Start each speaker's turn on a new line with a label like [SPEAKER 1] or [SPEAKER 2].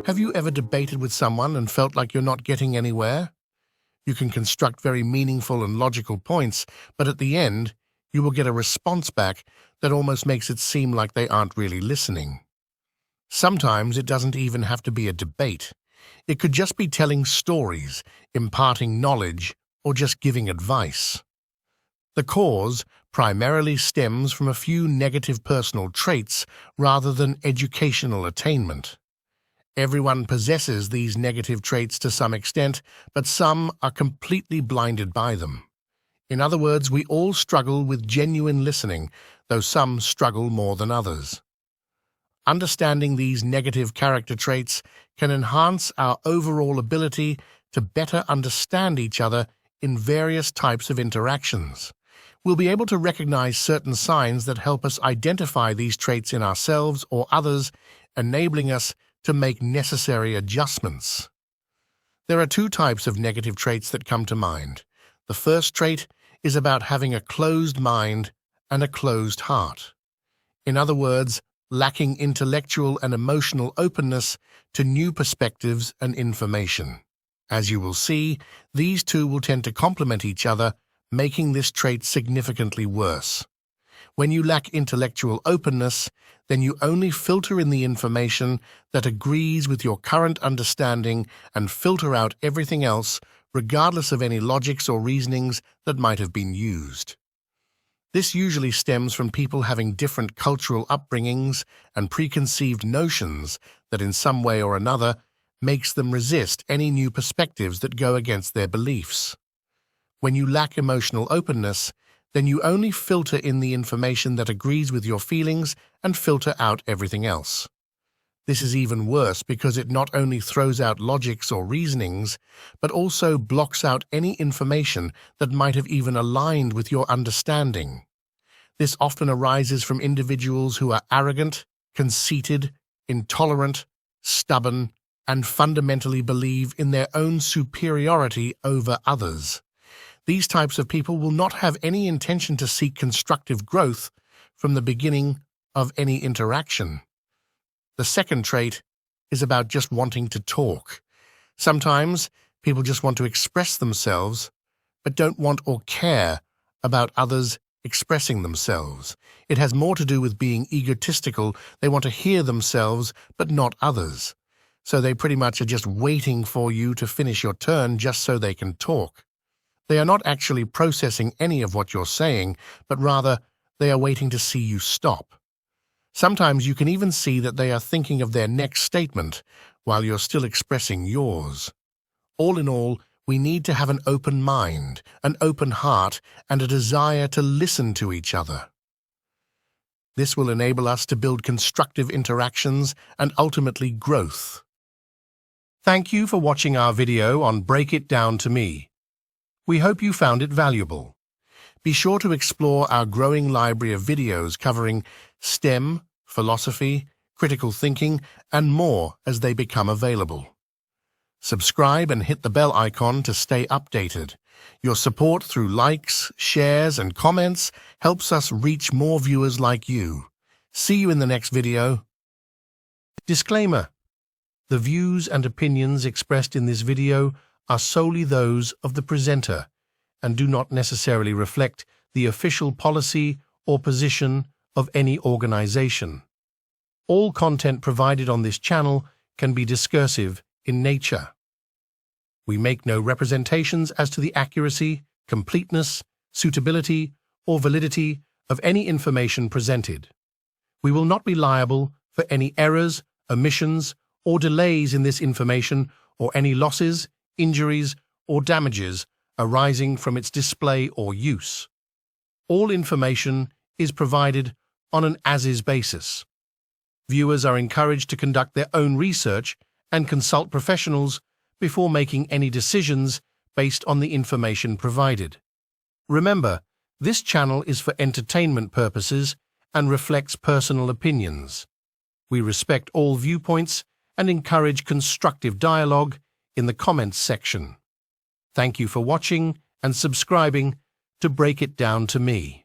[SPEAKER 1] Have you ever debated with someone and felt like you're not getting anywhere? You can construct very meaningful and logical points, but at the end, you will get a response back that almost makes it seem like they aren't really listening. Sometimes it doesn't even have to be a debate. It could just be telling stories, imparting knowledge, or just giving advice. The cause primarily stems from a few negative personal traits rather than educational attainment. Everyone possesses these negative traits to some extent, but some are completely blinded by them. In other words, we all struggle with genuine listening, though some struggle more than others. Understanding these negative character traits can enhance our overall ability to better understand each other in various types of interactions. We'll be able to recognize certain signs that help us identify these traits in ourselves or others, enabling us to make necessary adjustments. There are two types of negative traits that come to mind. The first trait is about having a closed mind and a closed heart. In other words, lacking intellectual and emotional openness to new perspectives and information. As you will see, these two will tend to complement each other, making this trait significantly worse. When you lack intellectual openness, then you only filter in the information that agrees with your current understanding and filter out everything else, regardless of any logics or reasonings that might have been used. This usually stems from people having different cultural upbringings and preconceived notions that in some way or another makes them resist any new perspectives that go against their beliefs. When you lack emotional openness, then you only filter in the information that agrees with your feelings and filter out everything else. This is even worse because it not only throws out logics or reasonings, but also blocks out any information that might have even aligned with your understanding. This often arises from individuals who are arrogant, conceited, intolerant, stubborn, and fundamentally believe in their own superiority over others. These types of people will not have any intention to seek constructive growth from the beginning of any interaction. The second trait is about just wanting to talk. Sometimes people just want to express themselves, but don't want or care about others expressing themselves. It has more to do with being egotistical. They want to hear themselves, but not others. So they pretty much are just waiting for you to finish your turn just so they can talk. They are not actually processing any of what you're saying, but rather they are waiting to see you stop. Sometimes you can even see that they are thinking of their next statement while you're still expressing yours. All in all, we need to have an open mind, an open heart, and a desire to listen to each other. This will enable us to build constructive interactions and ultimately growth. Thank you for watching our video on Break It Down to Me. We hope you found it valuable. Be sure to explore our growing library of videos covering STEM, philosophy, critical thinking, and more as they become available. Subscribe and hit the bell icon to stay updated. Your support through likes, shares, and comments helps us reach more viewers like you. See you in the next video. Disclaimer: the views and opinions expressed in this video are solely those of the presenter and do not necessarily reflect the official policy or position of any organization. All content provided on this channel can be discursive in nature. We make no representations as to the accuracy, completeness, suitability, or validity of any information presented. We will not be liable for any errors, omissions, or delays in this information or any losses, injuries, or damages arising from its display or use. All information is provided on an as-is basis. Viewers are encouraged to conduct their own research and consult professionals before making any decisions based on the information provided. Remember, this channel is for entertainment purposes and reflects personal opinions. We respect all viewpoints and encourage constructive dialogue in the comments section. Thank you for watching and subscribing to Break It Down to Me.